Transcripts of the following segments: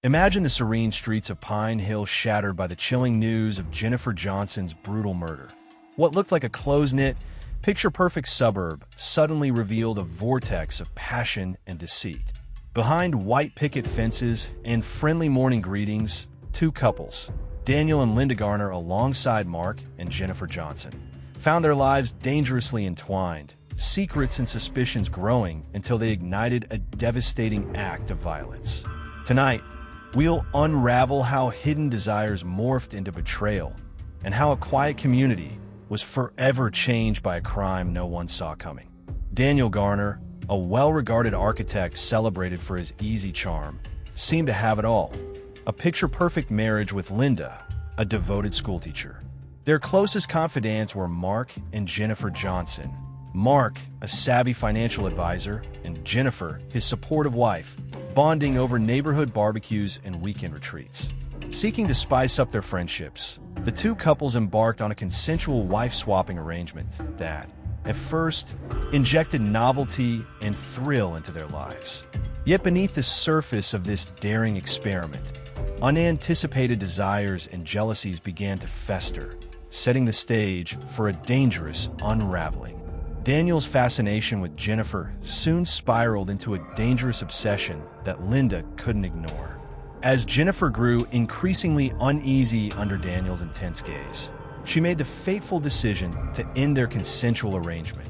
Imagine the serene streets of Pine Hill shattered by the chilling news of Jennifer Johnson's brutal murder. What looked like a close-knit, picture-perfect suburb suddenly revealed a vortex of passion and deceit. Behind white picket fences and friendly morning greetings, two couples, Daniel and Linda Garner alongside Mark and Jennifer Johnson, found their lives dangerously entwined, secrets and suspicions growing until they ignited a devastating act of violence. Tonight, we'll unravel how hidden desires morphed into betrayal and how a quiet community was forever changed by a crime no one saw coming. Daniel Garner, a well-regarded architect celebrated for his easy charm, seemed to have it all. A picture-perfect marriage with Linda, a devoted schoolteacher. Their closest confidants were Mark and Jennifer Johnson. Mark, a savvy financial advisor, and Jennifer, his supportive wife, bonding over neighborhood barbecues and weekend retreats. Seeking to spice up their friendships, the two couples embarked on a consensual wife-swapping arrangement that, at first, injected novelty and thrill into their lives. Yet beneath the surface of this daring experiment, unanticipated desires and jealousies began to fester, setting the stage for a dangerous unraveling. Daniel's fascination with Jennifer soon spiraled into a dangerous obsession that Linda couldn't ignore. As Jennifer grew increasingly uneasy under Daniel's intense gaze, she made the fateful decision to end their consensual arrangement,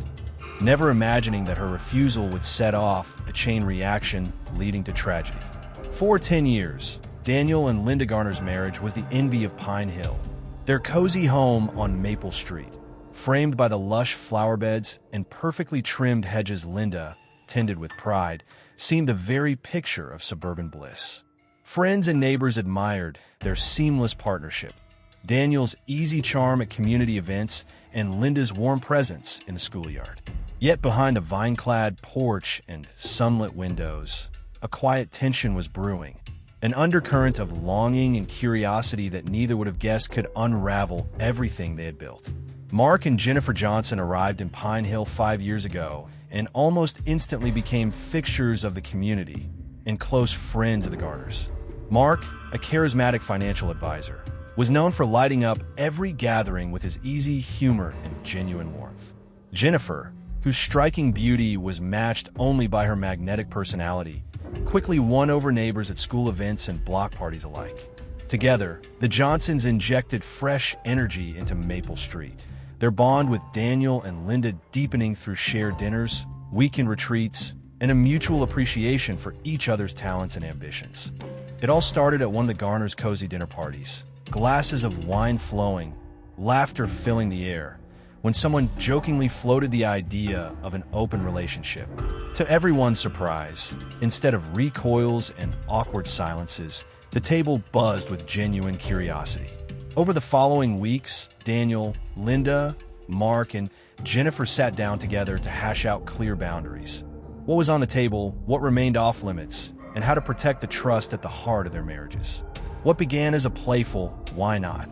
never imagining that her refusal would set off a chain reaction leading to tragedy. For 10 years, Daniel and Linda Garner's marriage was the envy of Pine Hill, their cozy home on Maple Street, framed by the lush flower beds and perfectly trimmed hedges Linda tended with pride, seemed the very picture of suburban bliss. Friends and neighbors admired their seamless partnership, Daniel's easy charm at community events and Linda's warm presence in the schoolyard. Yet behind the vine-clad porch and sunlit windows, a quiet tension was brewing, an undercurrent of longing and curiosity that neither would have guessed could unravel everything they had built. Mark and Jennifer Johnson arrived in Pine Hill 5 years ago and almost instantly became fixtures of the community and close friends of the Garners. Mark, a charismatic financial advisor, was known for lighting up every gathering with his easy humor and genuine warmth. Jennifer, whose striking beauty was matched only by her magnetic personality, quickly won over neighbors at school events and block parties alike. Together, the Johnsons injected fresh energy into Maple Street, their bond with Daniel and Linda deepening through shared dinners, weekend retreats, and a mutual appreciation for each other's talents and ambitions. It all started at one of the Garners' cozy dinner parties, glasses of wine flowing, laughter filling the air, when someone jokingly floated the idea of an open relationship. To everyone's surprise, instead of recoils and awkward silences, the table buzzed with genuine curiosity. Over the following weeks, Daniel, Linda, Mark, and Jennifer sat down together to hash out clear boundaries. What was on the table, what remained off limits, and how to protect the trust at the heart of their marriages. What began as a playful, why not,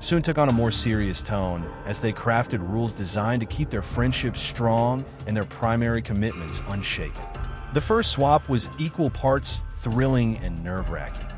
soon took on a more serious tone as they crafted rules designed to keep their friendships strong and their primary commitments unshaken. The first swap was equal parts thrilling and nerve-wracking.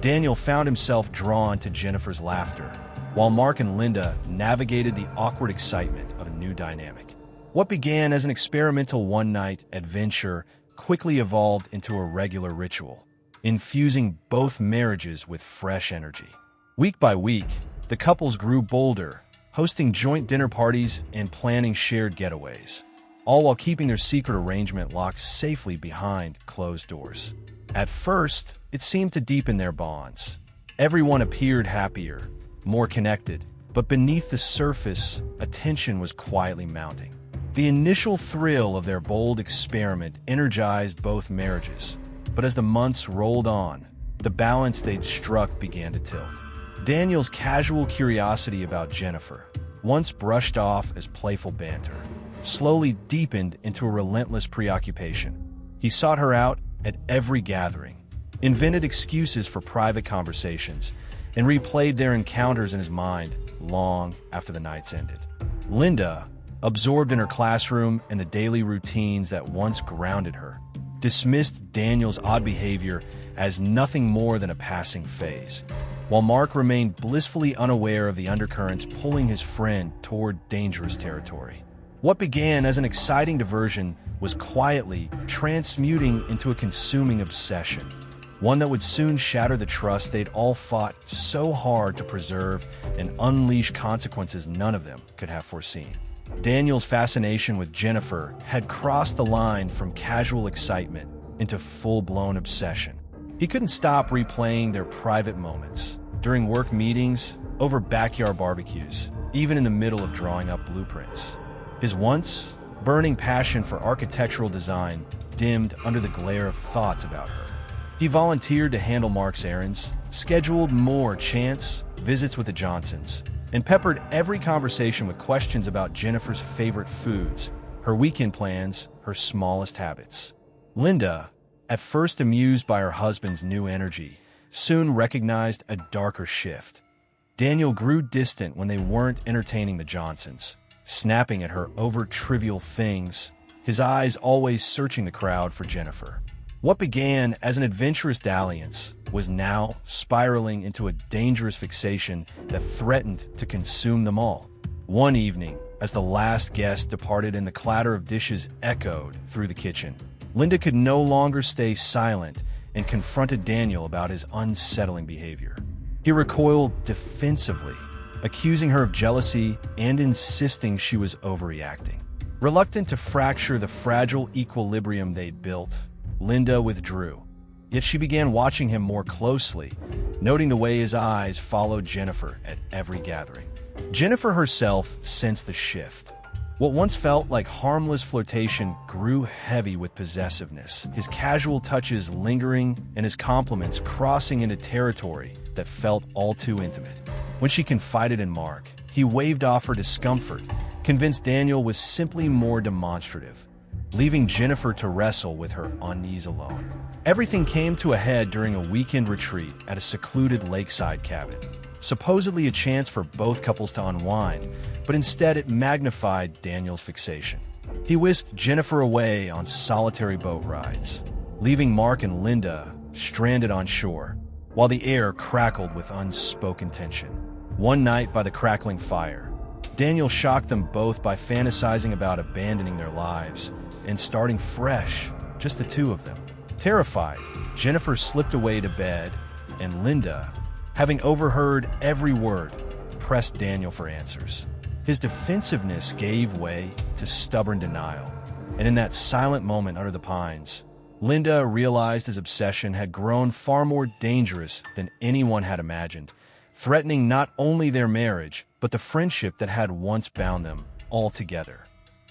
Daniel found himself drawn to Jennifer's laughter, while Mark and Linda navigated the awkward excitement of a new dynamic. What began as an experimental one-night adventure quickly evolved into a regular ritual, infusing both marriages with fresh energy. Week by week, the couples grew bolder, hosting joint dinner parties and planning shared getaways, all while keeping their secret arrangement locked safely behind closed doors. At first, it seemed to deepen their bonds. Everyone appeared happier, more connected, but beneath the surface, a tension was quietly mounting. The initial thrill of their bold experiment energized both marriages, but as the months rolled on, the balance they'd struck began to tilt. Daniel's casual curiosity about Jennifer, once brushed off as playful banter, slowly deepened into a relentless preoccupation. He sought her out at every gathering, invented excuses for private conversations, and replayed their encounters in his mind long after the nights ended. Linda, absorbed in her classroom and the daily routines that once grounded her, dismissed Daniel's odd behavior as nothing more than a passing phase, while Mark remained blissfully unaware of the undercurrents pulling his friend toward dangerous territory. What began as an exciting diversion was quietly transmuting into a consuming obsession, one that would soon shatter the trust they'd all fought so hard to preserve and unleash consequences none of them could have foreseen. Daniel's fascination with Jennifer had crossed the line from casual excitement into full-blown obsession. He couldn't stop replaying their private moments, during work meetings, over backyard barbecues, even in the middle of drawing up blueprints. His once burning passion for architectural design dimmed under the glare of thoughts about her. He volunteered to handle Mark's errands, scheduled more chance visits with the Johnsons, and peppered every conversation with questions about Jennifer's favorite foods, her weekend plans, her smallest habits. Linda, at first amused by her husband's new energy, soon recognized a darker shift. Daniel grew distant when they weren't entertaining the Johnsons, snapping at her over trivial things, his eyes always searching the crowd for Jennifer. What began as an adventurous dalliance was now spiraling into a dangerous fixation that threatened to consume them all. One evening, as the last guest departed and the clatter of dishes echoed through the kitchen, Linda could no longer stay silent and confronted Daniel about his unsettling behavior. He recoiled defensively, accusing her of jealousy and insisting she was overreacting. Reluctant to fracture the fragile equilibrium they'd built, Linda withdrew. Yet she began watching him more closely, noting the way his eyes followed Jennifer at every gathering. Jennifer herself sensed the shift. What once felt like harmless flirtation grew heavy with possessiveness, his casual touches lingering and his compliments crossing into territory that felt all too intimate. When she confided in Mark, he waved off her discomfort, convinced Daniel was simply more demonstrative, leaving Jennifer to wrestle with her unease alone. Everything came to a head during a weekend retreat at a secluded lakeside cabin, supposedly a chance for both couples to unwind, but instead it magnified Daniel's fixation. He whisked Jennifer away on solitary boat rides, leaving Mark and Linda stranded on shore, while the air crackled with unspoken tension. One night by the crackling fire, Daniel shocked them both by fantasizing about abandoning their lives and starting fresh, just the two of them. Terrified, Jennifer slipped away to bed, and Linda, having overheard every word, pressed Daniel for answers. His defensiveness gave way to stubborn denial, and in that silent moment under the pines, Linda realized his obsession had grown far more dangerous than anyone had imagined, threatening not only their marriage, but the friendship that had once bound them all together.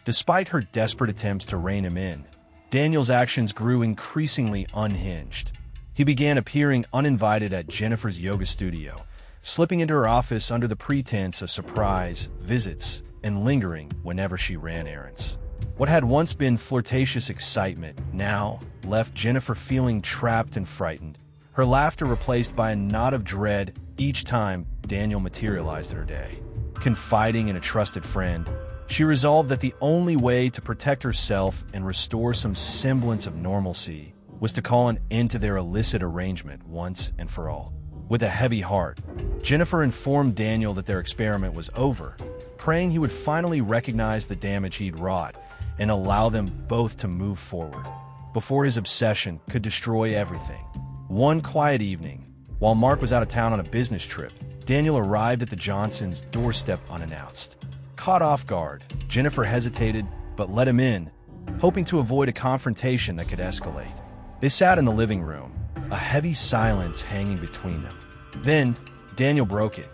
Despite her desperate attempts to rein him in, Daniel's actions grew increasingly unhinged. He began appearing uninvited at Jennifer's yoga studio, slipping into her office under the pretense of surprise visits and lingering whenever she ran errands. What had once been flirtatious excitement now left Jennifer feeling trapped and frightened, her laughter replaced by a nod of dread each time Daniel materialized in her day. Confiding in a trusted friend, she resolved that the only way to protect herself and restore some semblance of normalcy was to call an end to their illicit arrangement once and for all. With a heavy heart, Jennifer informed Daniel that their experiment was over, praying he would finally recognize the damage he'd wrought and allow them both to move forward, before his obsession could destroy everything. One quiet evening, while Mark was out of town on a business trip, Daniel arrived at the Johnsons' doorstep unannounced. Caught off guard, Jennifer hesitated but let him in, hoping to avoid a confrontation that could escalate. They sat in the living room, a heavy silence hanging between them. Then, Daniel broke it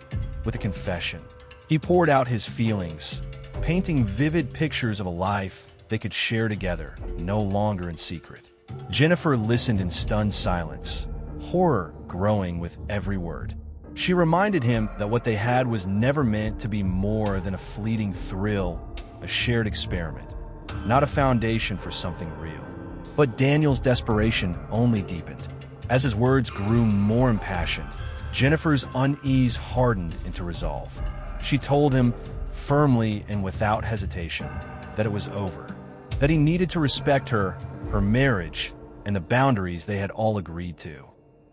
with a confession. He poured out his feelings, painting vivid pictures of a life they could share together, no longer in secret. Jennifer listened in stunned silence, horror growing with every word. She reminded him that what they had was never meant to be more than a fleeting thrill, a shared experiment, not a foundation for something real. But Daniel's desperation only deepened. As his words grew more impassioned, Jennifer's unease hardened into resolve. She told him, firmly and without hesitation, that it was over, that he needed to respect her, her marriage, and the boundaries they had all agreed to.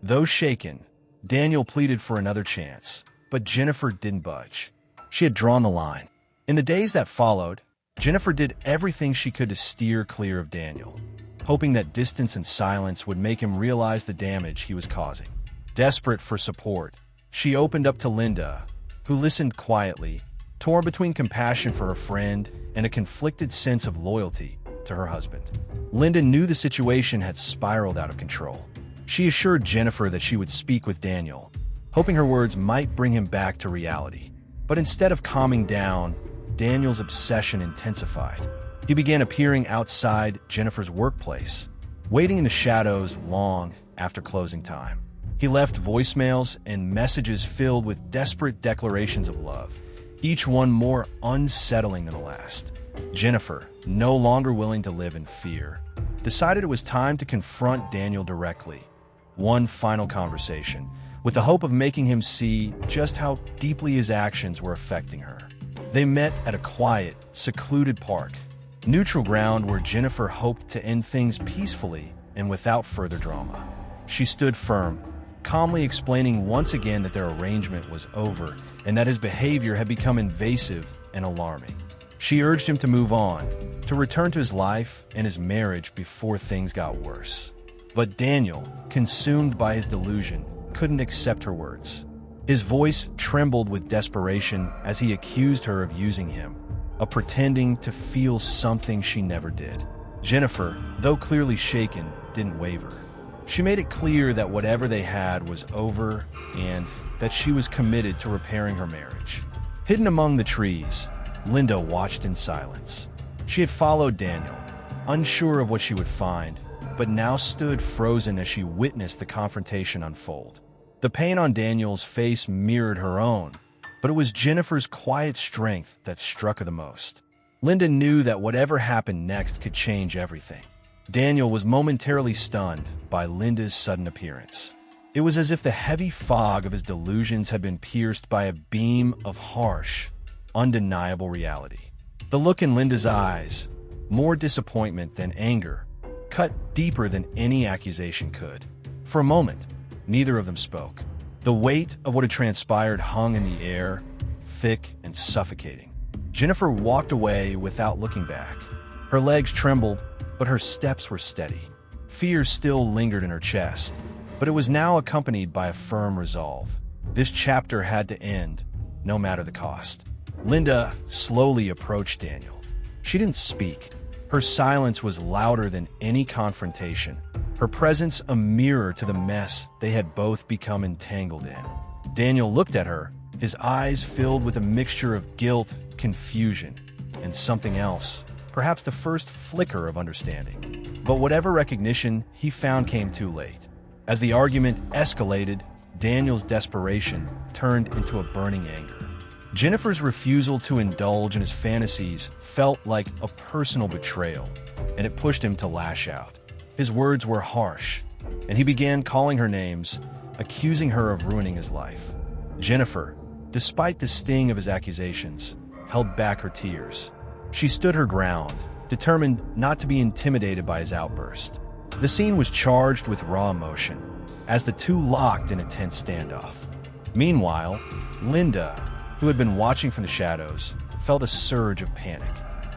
Though shaken, Daniel pleaded for another chance, but Jennifer didn't budge. She had drawn the line. In the days that followed, Jennifer did everything she could to steer clear of Daniel, hoping that distance and silence would make him realize the damage he was causing. Desperate for support, she opened up to Linda, who listened quietly, torn between compassion for her friend and a conflicted sense of loyalty to her husband. Linda knew the situation had spiraled out of control. She assured Jennifer that she would speak with Daniel, hoping her words might bring him back to reality. But instead of calming down, Daniel's obsession intensified. He began appearing outside Jennifer's workplace, waiting in the shadows long after closing time. He left voicemails and messages filled with desperate declarations of love, each one more unsettling than the last. Jennifer, no longer willing to live in fear, decided it was time to confront Daniel directly. One final conversation, with the hope of making him see just how deeply his actions were affecting her. They met at a quiet, secluded park, neutral ground where Jennifer hoped to end things peacefully and without further drama. She stood firm, calmly explaining once again that their arrangement was over and that his behavior had become invasive and alarming. She urged him to move on, to return to his life and his marriage before things got worse. But Daniel, consumed by his delusion, couldn't accept her words. His voice trembled with desperation as he accused her of using him, of pretending to feel something she never did. Jennifer, though clearly shaken, didn't waver. She made it clear that whatever they had was over and that she was committed to repairing her marriage. Hidden among the trees, Linda watched in silence. She had followed Daniel, unsure of what she would find, but now stood frozen as she witnessed the confrontation unfold. The pain on Daniel's face mirrored her own, but it was Jennifer's quiet strength that struck her the most. Linda knew that whatever happened next could change everything. Daniel was momentarily stunned by Linda's sudden appearance. It was as if the heavy fog of his delusions had been pierced by a beam of harsh, undeniable reality. The look in Linda's eyes, more disappointment than anger, cut deeper than any accusation could. For a moment, neither of them spoke. The weight of what had transpired hung in the air, thick and suffocating. Jennifer walked away without looking back. Her legs trembled, but her steps were steady. Fear still lingered in her chest, but it was now accompanied by a firm resolve. This chapter had to end, no matter the cost. Linda slowly approached Daniel. She didn't speak. Her silence was louder than any confrontation, her presence a mirror to the mess they had both become entangled in. Daniel looked at her, his eyes filled with a mixture of guilt, confusion, and something else, perhaps the first flicker of understanding. But whatever recognition he found came too late. As the argument escalated, Daniel's desperation turned into a burning anger. Jennifer's refusal to indulge in his fantasies felt like a personal betrayal, and it pushed him to lash out. His words were harsh, and he began calling her names, accusing her of ruining his life. Jennifer, despite the sting of his accusations, held back her tears. She stood her ground, determined not to be intimidated by his outburst. The scene was charged with raw emotion, as the two locked in a tense standoff. Meanwhile, Linda, who had been watching from the shadows, felt a surge of panic.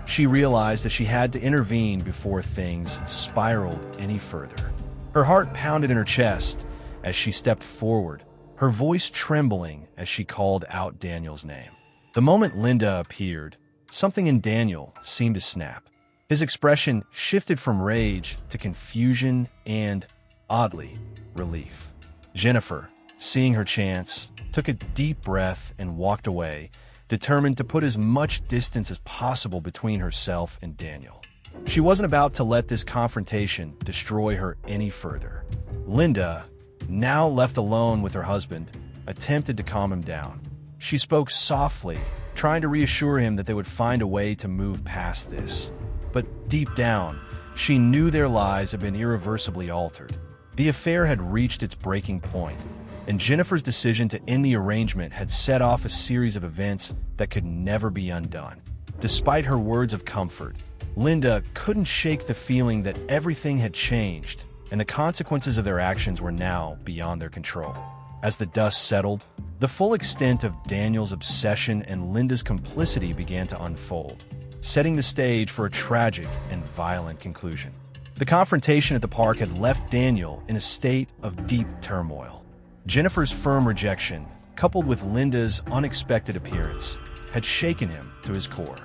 She realized that she had to intervene before things spiraled any further. Her heart pounded in her chest as she stepped forward, her voice trembling as she called out Daniel's name. The moment Linda appeared, something in Daniel seemed to snap. His expression shifted from rage to confusion and, oddly, relief. Jennifer, seeing her chance, took a deep breath and walked away, determined to put as much distance as possible between herself and Daniel. She wasn't about to let this confrontation destroy her any further. Linda, now left alone with her husband, attempted to calm him down. She spoke softly, trying to reassure him that they would find a way to move past this. But deep down, she knew their lives had been irreversibly altered. The affair had reached its breaking point, and Jennifer's decision to end the arrangement had set off a series of events that could never be undone. Despite her words of comfort, Linda couldn't shake the feeling that everything had changed, and the consequences of their actions were now beyond their control. As the dust settled, the full extent of Daniel's obsession and Linda's complicity began to unfold, setting the stage for a tragic and violent conclusion. The confrontation at the park had left Daniel in a state of deep turmoil. Jennifer's firm rejection, coupled with Linda's unexpected appearance, had shaken him to his core.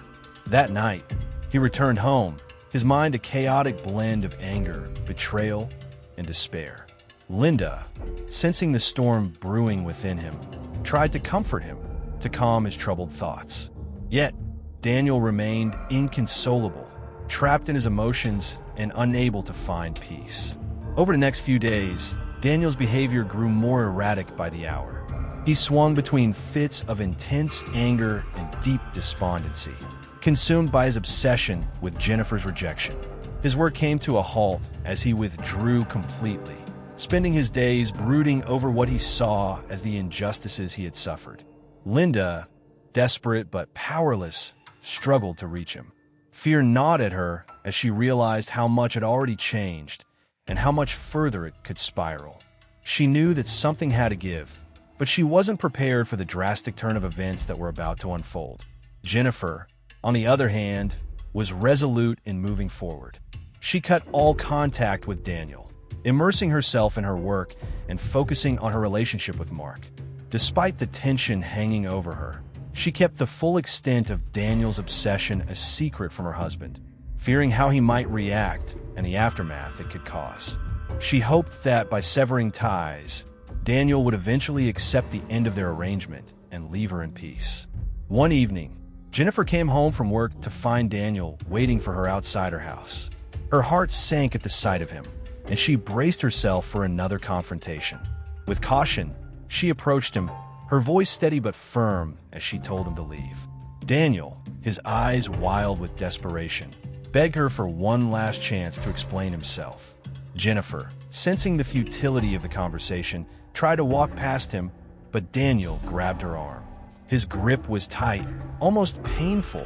That night, he returned home, his mind a chaotic blend of anger, betrayal, and despair. Linda, sensing the storm brewing within him, tried to comfort him, to calm his troubled thoughts. Yet, Daniel remained inconsolable, trapped in his emotions and unable to find peace. Over the next few days, Daniel's behavior grew more erratic by the hour. He swung between fits of intense anger and deep despondency, consumed by his obsession with Jennifer's rejection. His work came to a halt as he withdrew completely, spending his days brooding over what he saw as the injustices he had suffered. Linda, desperate but powerless, struggled to reach him. Fear gnawed at her as she realized how much had already changed and how much further it could spiral. She knew that something had to give, but she wasn't prepared for the drastic turn of events that were about to unfold. Jennifer, on the other hand, was resolute in moving forward. She cut all contact with Daniel, immersing herself in her work and focusing on her relationship with Mark. Despite the tension hanging over her, she kept the full extent of Daniel's obsession a secret from her husband, fearing how he might react and the aftermath it could cause. She hoped that by severing ties, Daniel would eventually accept the end of their arrangement and leave her in peace. One evening, Jennifer came home from work to find Daniel waiting for her outside her house. Her heart sank at the sight of him, and she braced herself for another confrontation. With caution, she approached him, her voice steady but firm as she told him to leave. Daniel, his eyes wild with desperation, begged her for one last chance to explain himself. Jennifer, sensing the futility of the conversation, tried to walk past him, but Daniel grabbed her arm. His grip was tight, almost painful,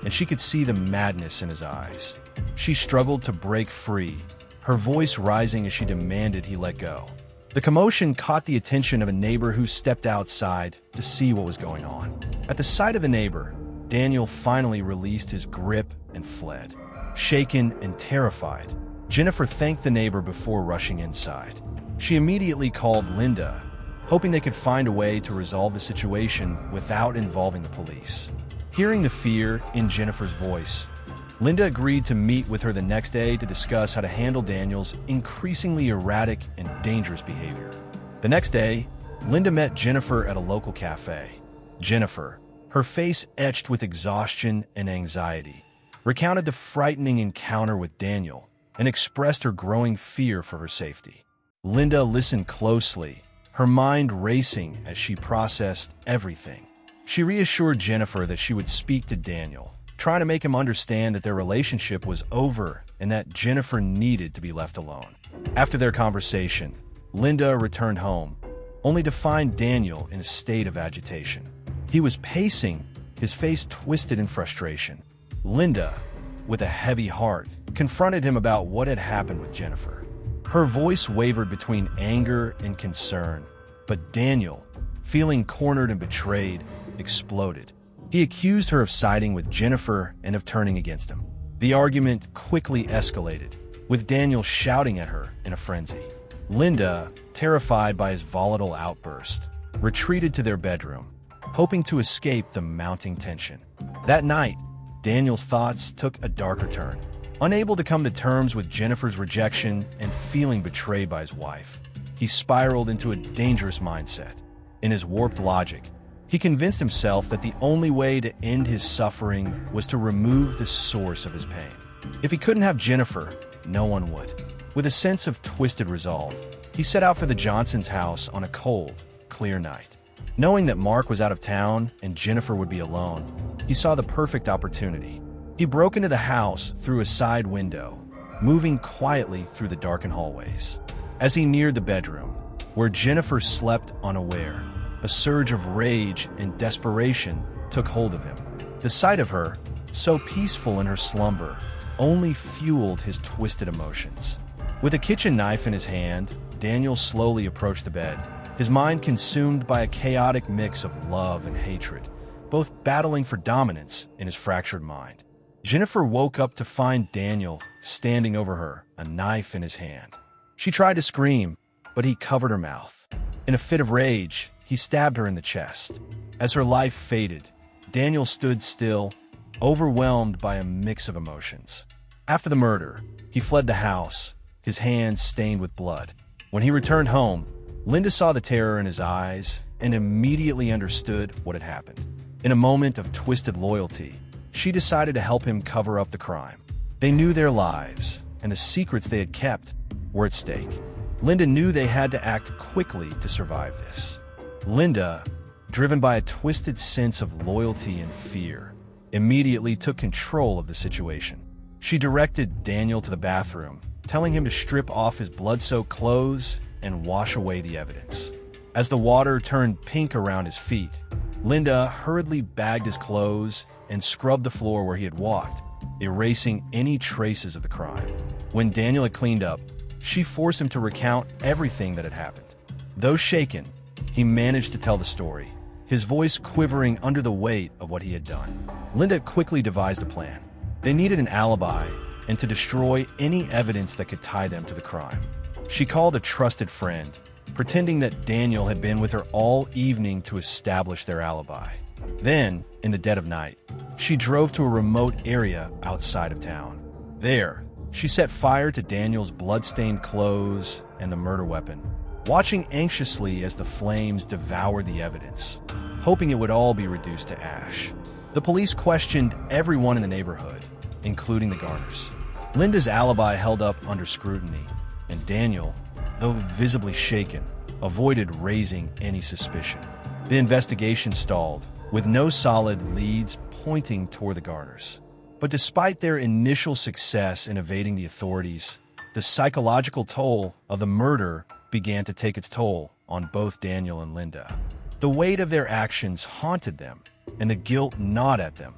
and she could see the madness in his eyes. She struggled to break free, her voice rising as she demanded he let go. The commotion caught the attention of a neighbor who stepped outside to see what was going on. At the sight of the neighbor, Daniel finally released his grip and fled. Shaken and terrified, Jennifer thanked the neighbor before rushing inside. She immediately called Linda, hoping they could find a way to resolve the situation without involving the police. Hearing the fear in Jennifer's voice, Linda agreed to meet with her the next day to discuss how to handle Daniel's increasingly erratic and dangerous behavior. The next day, Linda met Jennifer at a local cafe. Jennifer, her face etched with exhaustion and anxiety, recounted the frightening encounter with Daniel and expressed her growing fear for her safety. Linda listened closely, her mind racing as she processed everything. She reassured Jennifer that she would speak to Daniel, trying to make him understand that their relationship was over and that Jennifer needed to be left alone. After their conversation, Linda returned home, only to find Daniel in a state of agitation. He was pacing, his face twisted in frustration. Linda, with a heavy heart, confronted him about what had happened with Jennifer. Her voice wavered between anger and concern, but Daniel, feeling cornered and betrayed, exploded. He accused her of siding with Jennifer and of turning against him. The argument quickly escalated, with Daniel shouting at her in a frenzy. Linda, terrified by his volatile outburst, retreated to their bedroom, hoping to escape the mounting tension. That night, Daniel's thoughts took a darker turn. Unable to come to terms with Jennifer's rejection and feeling betrayed by his wife, he spiraled into a dangerous mindset. In his warped logic, he convinced himself that the only way to end his suffering was to remove the source of his pain. If he couldn't have Jennifer, no one would. With a sense of twisted resolve, he set out for the Johnsons' house on a cold, clear night. Knowing that Mark was out of town and Jennifer would be alone, he saw the perfect opportunity. He broke into the house through a side window, moving quietly through the darkened hallways. As he neared the bedroom, where Jennifer slept unaware, a surge of rage and desperation took hold of him. The sight of her, so peaceful in her slumber, only fueled his twisted emotions. With a kitchen knife in his hand, Daniel slowly approached the bed, his mind consumed by a chaotic mix of love and hatred, both battling for dominance in his fractured mind. Jennifer woke up to find Daniel standing over her, a knife in his hand. She tried to scream, but he covered her mouth. In a fit of rage, he stabbed her in the chest. As her life faded, Daniel stood still, overwhelmed by a mix of emotions. After the murder, he fled the house, his hands stained with blood. When he returned home, Linda saw the terror in his eyes and immediately understood what had happened. In a moment of twisted loyalty, she decided to help him cover up the crime. They knew their lives, and the secrets they had kept were at stake. Linda knew they had to act quickly to survive this. Linda, driven by a twisted sense of loyalty and fear, immediately took control of the situation. She directed Daniel to the bathroom, telling him to strip off his blood-soaked clothes and wash away the evidence. As the water turned pink around his feet, Linda hurriedly bagged his clothes and scrubbed the floor where he had walked, erasing any traces of the crime. When Daniel had cleaned up, she forced him to recount everything that had happened. Though shaken, he managed to tell the story, his voice quivering under the weight of what he had done. Linda quickly devised a plan. They needed an alibi and to destroy any evidence that could tie them to the crime. She called a trusted friend, pretending that Daniel had been with her all evening to establish their alibi. Then, in the dead of night, she drove to a remote area outside of town. There, she set fire to Daniel's blood-stained clothes and the murder weapon, watching anxiously as the flames devoured the evidence, hoping it would all be reduced to ash. The police questioned everyone in the neighborhood, including the Garners. Linda's alibi held up under scrutiny, and Daniel, though visibly shaken, avoided raising any suspicion. The investigation stalled, with no solid leads pointing toward the Garners. But despite their initial success in evading the authorities, the psychological toll of the murder began to take its toll on both Daniel and Linda. The weight of their actions haunted them, and the guilt gnawed at them,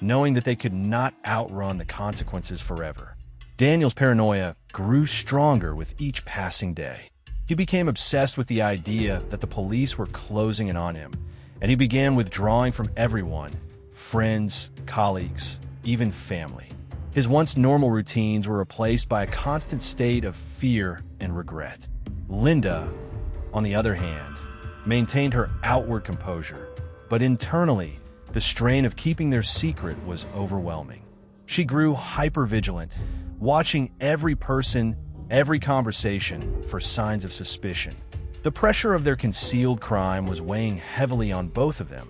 knowing that they could not outrun the consequences forever. Daniel's paranoia grew stronger with each passing day. He became obsessed with the idea that the police were closing in on him, and he began withdrawing from everyone, friends, colleagues, even family. His once normal routines were replaced by a constant state of fear and regret. Linda, on the other hand, maintained her outward composure, but internally, the strain of keeping their secret was overwhelming. She grew hypervigilant, watching every person, every conversation for signs of suspicion. The pressure of their concealed crime was weighing heavily on both of them,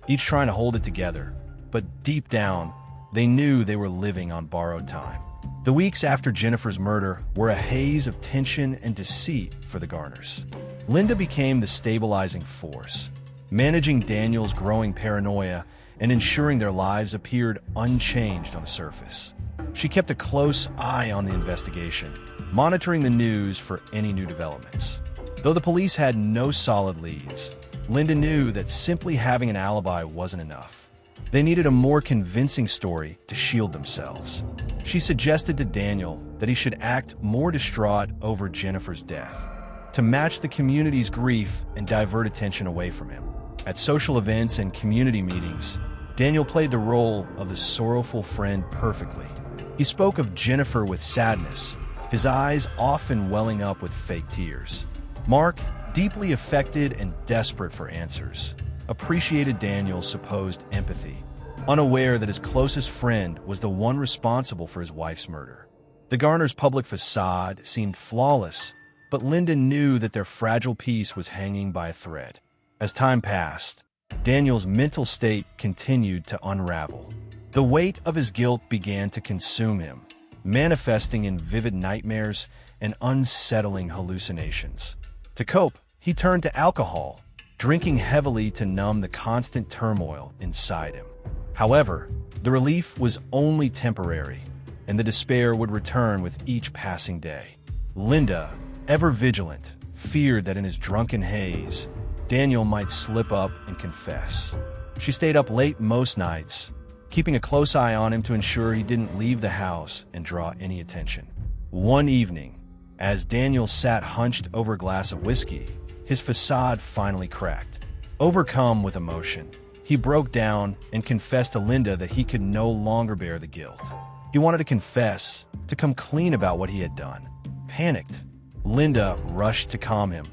each trying to hold it together, but deep down, they knew they were living on borrowed time. The weeks after Jennifer's murder were a haze of tension and deceit for the Garners. Linda became the stabilizing force, managing Daniel's growing paranoia and ensuring their lives appeared unchanged on the surface. She kept a close eye on the investigation, monitoring the news for any new developments. Though the police had no solid leads, Linda knew that simply having an alibi wasn't enough. They needed a more convincing story to shield themselves. She suggested to Daniel that he should act more distraught over Jennifer's death, to match the community's grief and divert attention away from him. At social events and community meetings, Daniel played the role of the sorrowful friend perfectly. He spoke of Jennifer with sadness, his eyes often welling up with fake tears. Mark, deeply affected and desperate for answers, appreciated Daniel's supposed empathy, unaware that his closest friend was the one responsible for his wife's murder. The Garner's public facade seemed flawless, but Linda knew that their fragile peace was hanging by a thread. As time passed, Daniel's mental state continued to unravel. The weight of his guilt began to consume him, manifesting in vivid nightmares and unsettling hallucinations. To cope, he turned to alcohol, drinking heavily to numb the constant turmoil inside him. However, the relief was only temporary, and the despair would return with each passing day. Linda, ever vigilant, feared that in his drunken haze, Daniel might slip up and confess. She stayed up late most nights, keeping a close eye on him to ensure he didn't leave the house and draw any attention. One evening, As Daniel sat hunched over a glass of whiskey, his facade finally cracked. Overcome with emotion, he broke down and confessed to Linda that he could no longer bear the guilt. He wanted to confess, to come clean about what he had done. Panicked, Linda rushed to calm him,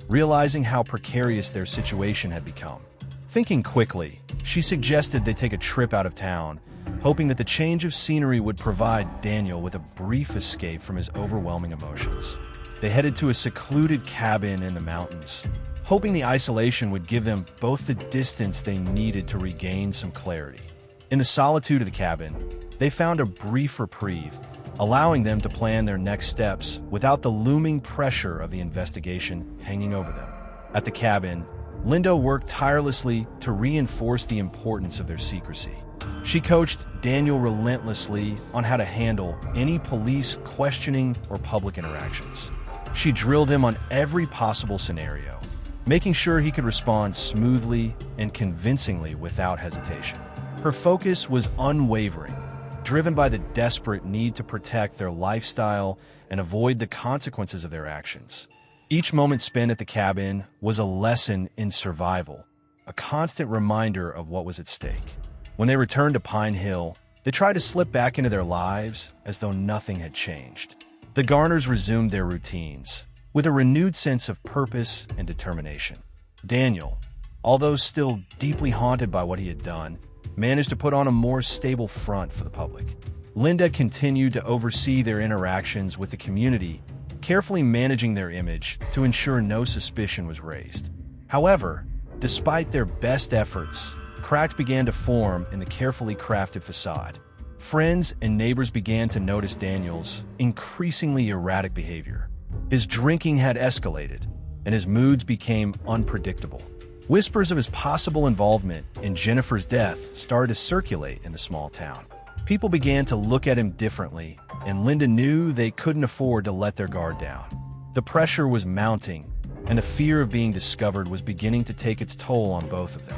realizing how precarious their situation had become. Thinking quickly, she suggested they take a trip out of town, hoping that the change of scenery would provide Daniel with a brief escape from his overwhelming emotions. They headed to a secluded cabin in the mountains, hoping the isolation would give them both the distance they needed to regain some clarity. In the solitude of the cabin, they found a brief reprieve, allowing them to plan their next steps without the looming pressure of the investigation hanging over them. At the cabin, Linda worked tirelessly to reinforce the importance of their secrecy. She coached Daniel relentlessly on how to handle any police questioning or public interactions. She drilled him on every possible scenario, making sure he could respond smoothly and convincingly without hesitation. Her focus was unwavering, driven by the desperate need to protect their lifestyle and avoid the consequences of their actions. Each moment spent at the cabin was a lesson in survival, a constant reminder of what was at stake. When they returned to Pine Hill, they tried to slip back into their lives as though nothing had changed. The Garners resumed their routines, with a renewed sense of purpose and determination. Daniel, although still deeply haunted by what he had done, managed to put on a more stable front for the public. Linda continued to oversee their interactions with the community, carefully managing their image to ensure no suspicion was raised. However, despite their best efforts, cracks began to form in the carefully crafted facade. Friends and neighbors began to notice Daniel's increasingly erratic behavior. His drinking had escalated, and his moods became unpredictable. Whispers of his possible involvement in Jennifer's death started to circulate in the small town. People began to look at him differently, and Linda knew they couldn't afford to let their guard down. The pressure was mounting, and the fear of being discovered was beginning to take its toll on both of them.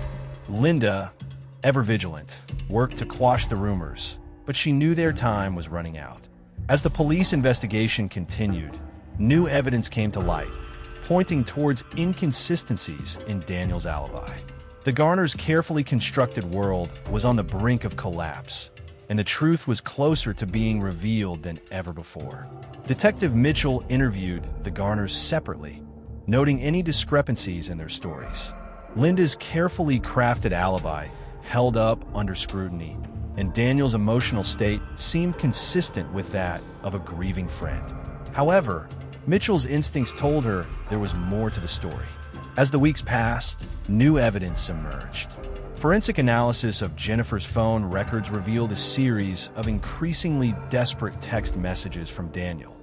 Linda, ever vigilant, worked to quash the rumors, but she knew their time was running out. As the police investigation continued, new evidence came to light, pointing towards inconsistencies in Daniel's alibi. The Garner's carefully constructed world was on the brink of collapse, and the truth was closer to being revealed than ever before. Detective Mitchell interviewed the Garners separately, noting any discrepancies in their stories. Linda's carefully crafted alibi held up under scrutiny, and Daniel's emotional state seemed consistent with that of a grieving friend. However, Mitchell's instincts told her there was more to the story. As the weeks passed, new evidence emerged. Forensic analysis of Jennifer's phone records revealed a series of increasingly desperate text messages from Daniel,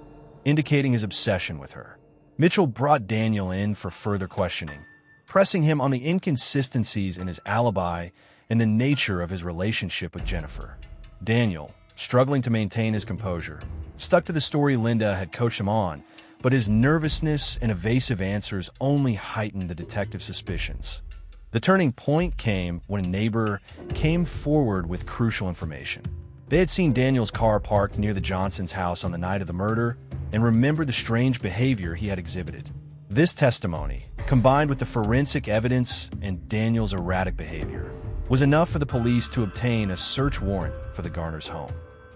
indicating his obsession with her. Mitchell brought Daniel in for further questioning, pressing him on the inconsistencies in his alibi and the nature of his relationship with Jennifer. Daniel, struggling to maintain his composure, stuck to the story Linda had coached him on, but his nervousness and evasive answers only heightened the detective's suspicions. The turning point came when a neighbor came forward with crucial information. They had seen Daniel's car parked near the Johnsons' house on the night of the murder and remembered the strange behavior he had exhibited. This testimony, combined with the forensic evidence and Daniel's erratic behavior, was enough for the police to obtain a search warrant for the Garners' home.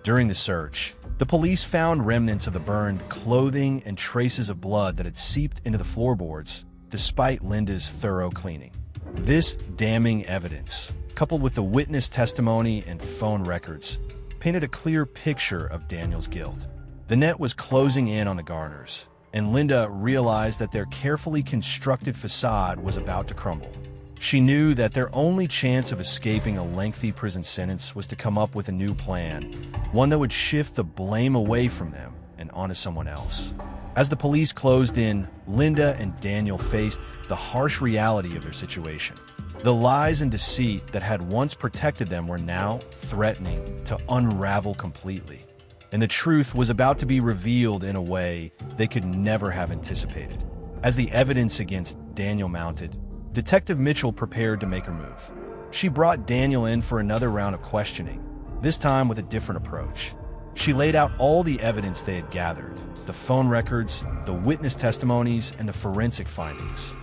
During the search, the police found remnants of the burned clothing and traces of blood that had seeped into the floorboards, despite Linda's thorough cleaning. This damning evidence, coupled with the witness testimony and phone records, painted a clear picture of Daniel's guilt. The net was closing in on the Garners, and Linda realized that their carefully constructed facade was about to crumble. She knew that their only chance of escaping a lengthy prison sentence was to come up with a new plan, one that would shift the blame away from them and onto someone else. As the police closed in, Linda and Daniel faced the harsh reality of their situation. The lies and deceit that had once protected them were now threatening to unravel completely, and the truth was about to be revealed in a way they could never have anticipated. As the evidence against Daniel mounted, Detective Mitchell prepared to make her move. She brought Daniel in for another round of questioning, this time with a different approach. She laid out all the evidence they had gathered, the phone records, the witness testimonies, and the forensic findings.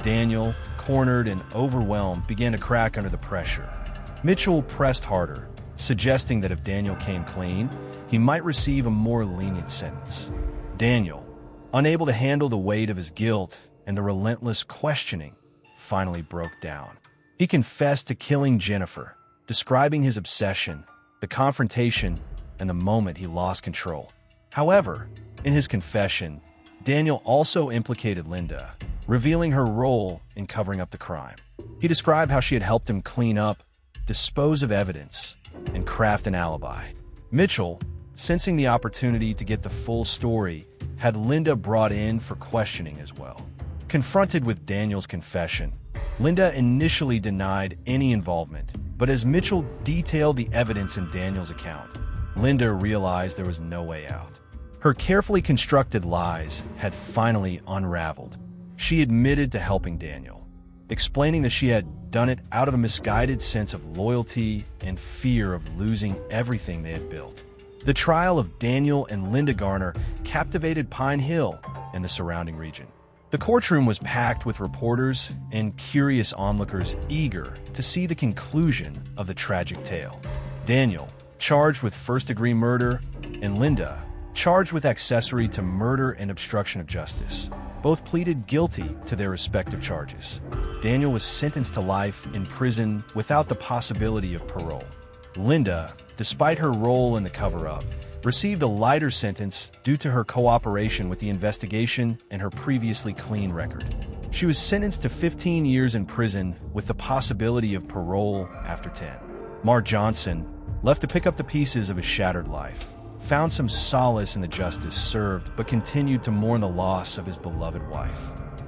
Daniel, cornered and overwhelmed, began to crack under the pressure. Mitchell pressed harder, suggesting that if Daniel came clean, he might receive a more lenient sentence. Daniel, unable to handle the weight of his guilt and the relentless questioning, finally broke down. He confessed to killing Jennifer, describing his obsession, the confrontation, and the moment he lost control. However, in his confession, Daniel also implicated Linda, revealing her role in covering up the crime. He described how she had helped him clean up, dispose of evidence, and craft an alibi. Mitchell, sensing the opportunity to get the full story, had Linda brought in for questioning as well. Confronted with Daniel's confession, Linda initially denied any involvement, but as Mitchell detailed the evidence in Daniel's account, Linda realized there was no way out. Her carefully constructed lies had finally unraveled. She admitted to helping Daniel, explaining that she had done it out of a misguided sense of loyalty and fear of losing everything they had built. The trial of Daniel and Linda Garner captivated Pine Hill and the surrounding region. The courtroom was packed with reporters and curious onlookers eager to see the conclusion of the tragic tale. Daniel, charged with first-degree murder, and Linda, charged with accessory to murder and obstruction of justice, both pleaded guilty to their respective charges. Daniel was sentenced to life in prison without the possibility of parole. Linda, despite her role in the cover-up, received a lighter sentence due to her cooperation with the investigation and her previously clean record. She was sentenced to 15 years in prison with the possibility of parole after 10. Mark Johnson, left to pick up the pieces of his shattered life, found some solace in the justice served but continued to mourn the loss of his beloved wife.